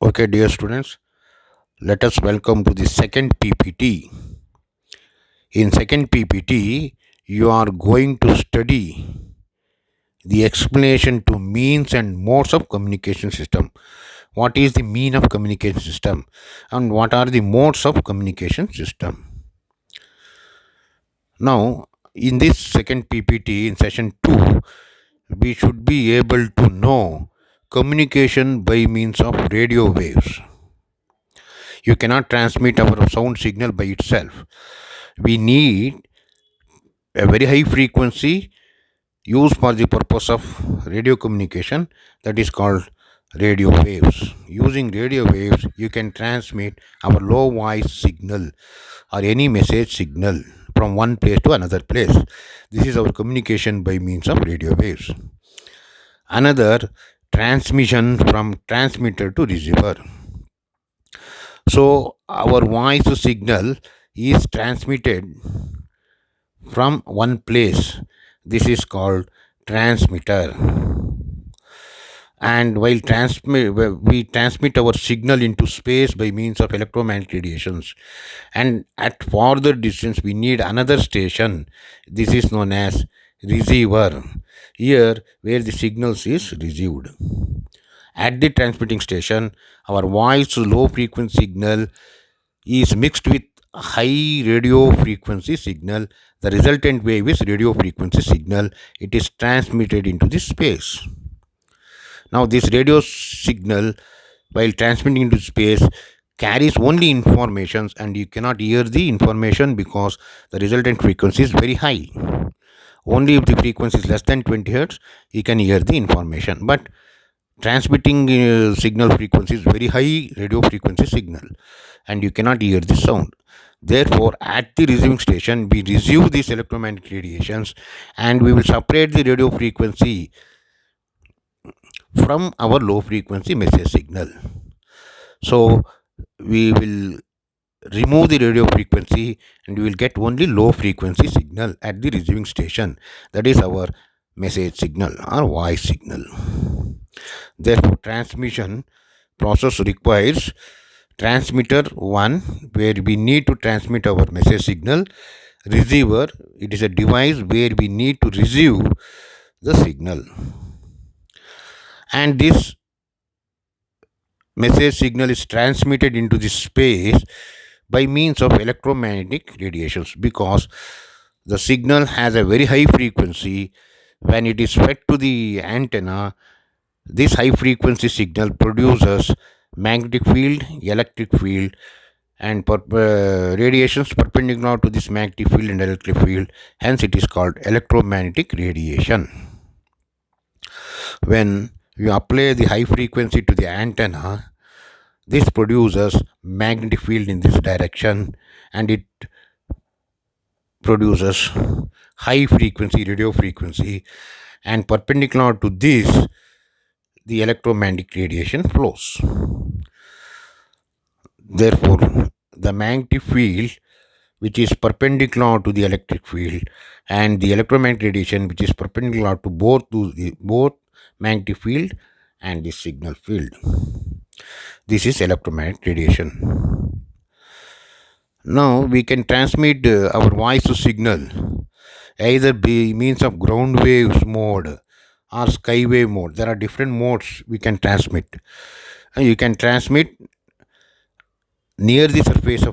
Okay, dear students, let us welcome to the second PPT. In second PPT, you are going to study the explanation to means and modes of communication system. What is the mean of communication system and what are the modes of communication system? Now, in this second PPT in session 2, we should be able to know communication by means of radio waves. You cannot transmit our sound signal by itself. We need a very high frequency used for the purpose of radio communication, that is called radio waves. Using radio waves, you can transmit our low voice signal or any message signal from one place to another place. This is our communication by means of radio waves. Another, transmission from transmitter to receiver. So our voice signal is transmitted from one place. This is called transmitter. And while we transmit our signal into space by means of electromagnetic radiations, and at farther distance we need another station. This is known as receiver. Here where the signals is received. At the transmitting station, our voice low frequency signal is mixed with high radio frequency signal. The resultant wave is radio frequency signal. It is transmitted into the space. Now this radio signal, while transmitting into space, carries only informations, and you cannot hear the information because the resultant frequency is very high. Only if the frequency is less than 20 hertz, you can hear the information. But transmitting signal frequency is very high radio frequency signal, and you cannot hear the sound. Therefore, at the receiving station, we receive these electromagnetic radiations, and we will separate the radio frequency from our low frequency message signal. So we will remove the radio frequency and we will get only low frequency signal at the receiving station. That is our message signal or voice signal. Therefore, transmission process requires transmitter 1, where we need to transmit our message signal. Receiver, it is a device where we need to receive the signal. And this message signal is transmitted into the space by means of electromagnetic radiations, because the signal has a very high frequency. When it is fed to the antenna, this high frequency signal produces magnetic field, electric field, and radiations perpendicular to this magnetic field and electric field. Hence it is called electromagnetic radiation. When you apply the high frequency to the antenna, this produces magnetic field in this direction, and it produces high frequency radio frequency, and perpendicular to this the electromagnetic radiation flows. Therefore, the magnetic field which is perpendicular to the electric field and the electromagnetic radiation which is perpendicular to both magnetic field and the signal field. This is electromagnetic radiation. Now we can transmit our voice signal either by means of ground waves mode or skywave mode. There are different modes we can transmit. You can transmit near the surface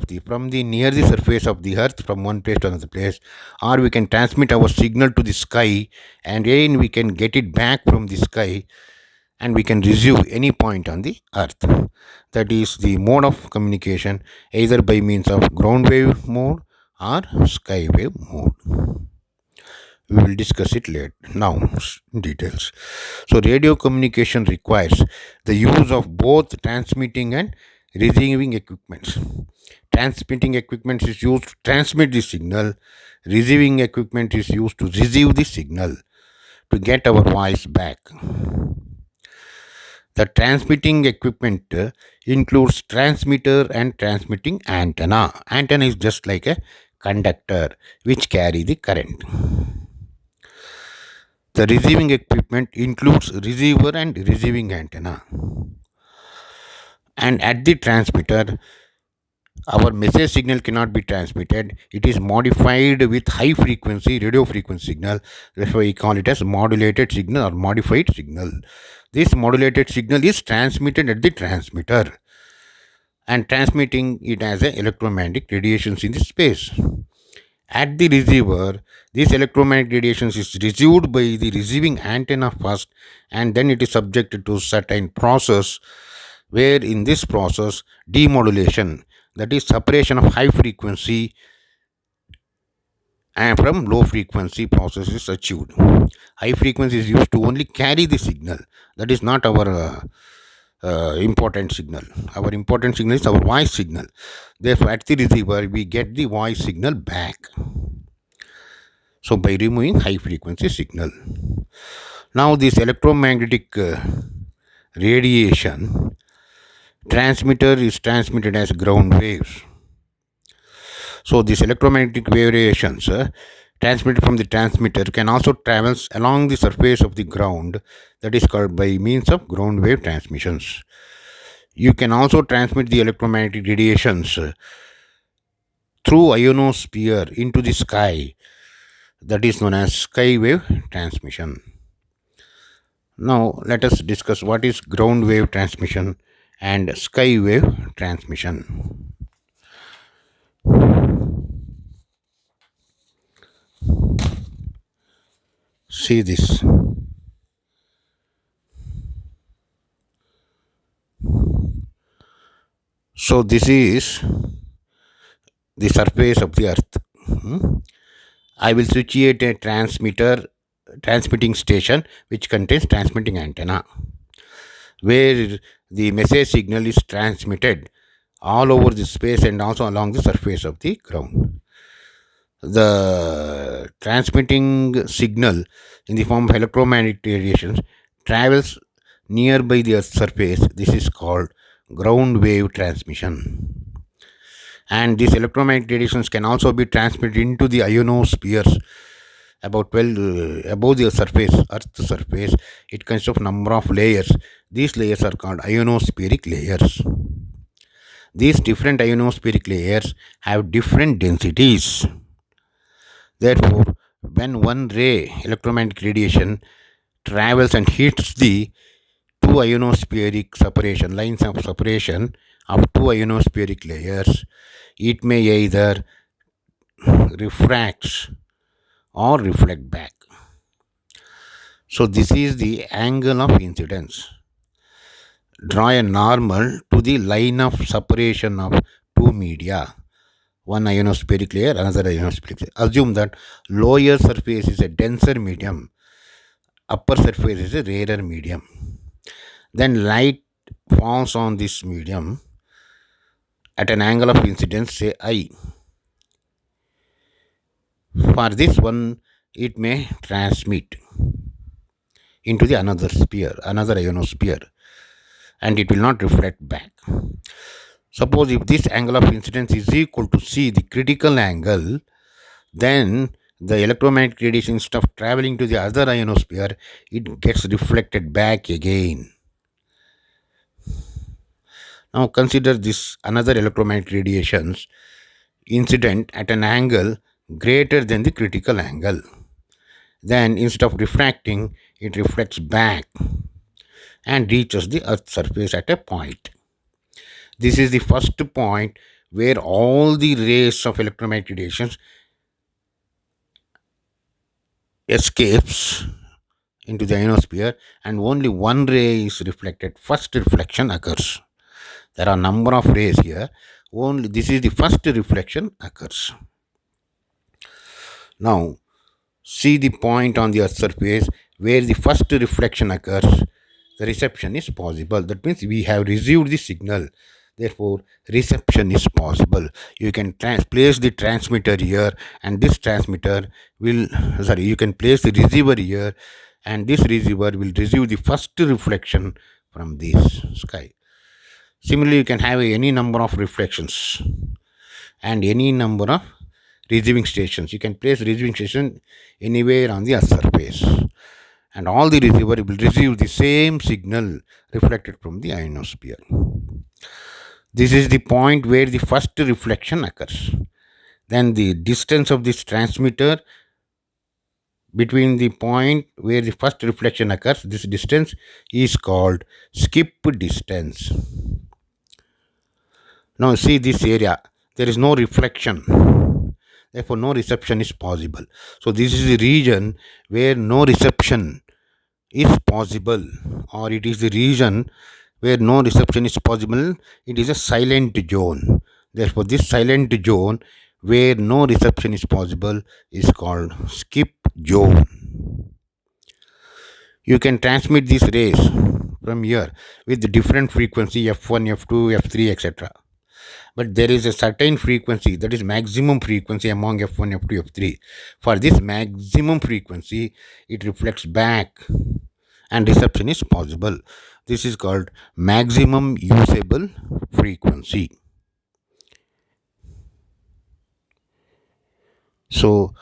of the earth from one place to another place, or we can transmit our signal to the sky, and then we can get it back from the sky and we can receive any point on the earth. That is the mode of communication, either by means of ground wave mode or skywave mode. We will discuss it later now in details. So radio communication requires the use of both transmitting and receiving equipments. Transmitting equipment is used to transmit the signal. Receiving equipment is used to receive the signal to get our voice back. The transmitting equipment includes transmitter and transmitting antenna. Antenna is just like a conductor which carry the current. The receiving equipment includes receiver and receiving antenna. And at the transmitter, our message signal cannot be transmitted. It is modified with high frequency radio frequency signal. That's why we call it as modulated signal or modified signal. This modulated signal is transmitted at the transmitter and transmitting it as a electromagnetic radiations in the space. At the receiver, this electromagnetic radiations is received by the receiving antenna first, and then it is subjected to certain process, where in this process demodulation, that is separation of high frequency and from low frequency process is achieved. High frequency is used to only carry the signal. That is not our important signal. Our important signal is our voice signal. Therefore, at the receiver, we get the voice signal back. So, by removing high frequency signal. Now, this electromagnetic radiation transmitter is transmitted as ground waves. So, these electromagnetic variations transmitted from the transmitter can also travel along the surface of the ground, that is called by means of ground wave transmissions. You can also transmit the electromagnetic radiations through ionosphere into the sky, that is known as sky wave transmission. Now, let us discuss what is ground wave transmission and sky wave transmission. See this. So, this is the surface of the earth. I will situate a transmitting station which contains transmitting antenna, where the message signal is transmitted all over the space and also along the surface of the ground. The transmitting signal in the form of electromagnetic radiations travels nearby the Earth's surface. This is called ground wave transmission. And these electromagnetic radiations can also be transmitted into the ionospheres about 12 above the surface, Earth's surface. It consists of number of layers. These layers are called ionospheric layers. These different ionospheric layers have different densities. Therefore, when one ray electromagnetic radiation travels and hits the two ionospheric separation lines of separation of two ionospheric layers, it may either refract or reflect back. So this is the angle of incidence. Draw a normal to the line of separation of two media, one ionospheric layer, another ionospheric layer. Assume that lower surface is a denser medium, upper surface is a rarer medium. Then light falls on this medium at an angle of incidence, say I. For this one, it may transmit into the another sphere, another ionosphere, and it will not reflect back. Suppose if this angle of incidence is equal to C, the critical angle, then the electromagnetic radiation stuff traveling to the other ionosphere, it gets reflected back again. Now consider this another electromagnetic radiations incident at an angle greater than the critical angle. Then instead of refracting, it reflects back and reaches the Earth's surface at a point. This is the first point where all the rays of electromagnetic radiations escapes into the ionosphere and only one ray is reflected. First reflection occurs. There are number of rays here. Only this is the first reflection occurs. Now see the point on the Earth's surface where the first reflection occurs. The reception is possible. That means we have received the signal. Therefore, reception is possible. You can place the transmitter here, and this transmitter will, you can place the receiver here, and this receiver will receive the first reflection from this sky. Similarly, you can have any number of reflections and any number of receiving stations. You can place receiving station anywhere on the Earth's surface, and all the receiver will receive the same signal reflected from the ionosphere. This is the point where the first reflection occurs. Then the distance of this transmitter between the point where the first reflection occurs, this distance is called skip distance. Now see this area, there is no reflection, therefore no reception is possible. So this is the region where no reception is possible, or it is the region where no reception is possible. It is a silent zone. Therefore this silent zone where no reception is possible is called skip zone. You can transmit these rays from here with different frequency f1, f2, f3, etc. But there is a certain frequency, that is maximum frequency among f1, f2, f3. For this maximum frequency, it reflects back and reception is possible. This is called maximum usable frequency. So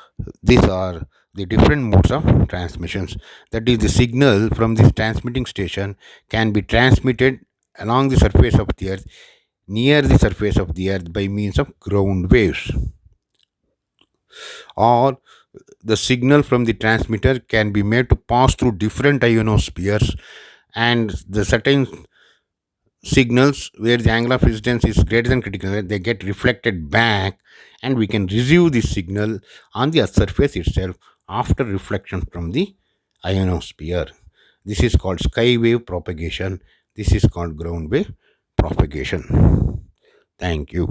these are the different modes of transmissions. That is, the signal from this transmitting station can be transmitted along the surface of the earth, near the surface of the earth, by means of ground waves, or the signal from the transmitter can be made to pass through different ionospheres, and the certain signals where the angle of incidence is greater than critical, they get reflected back, and we can receive the signal on the earth surface itself after reflection from the ionosphere. This is called sky wave propagation. This is called ground wave propagation. Thank you.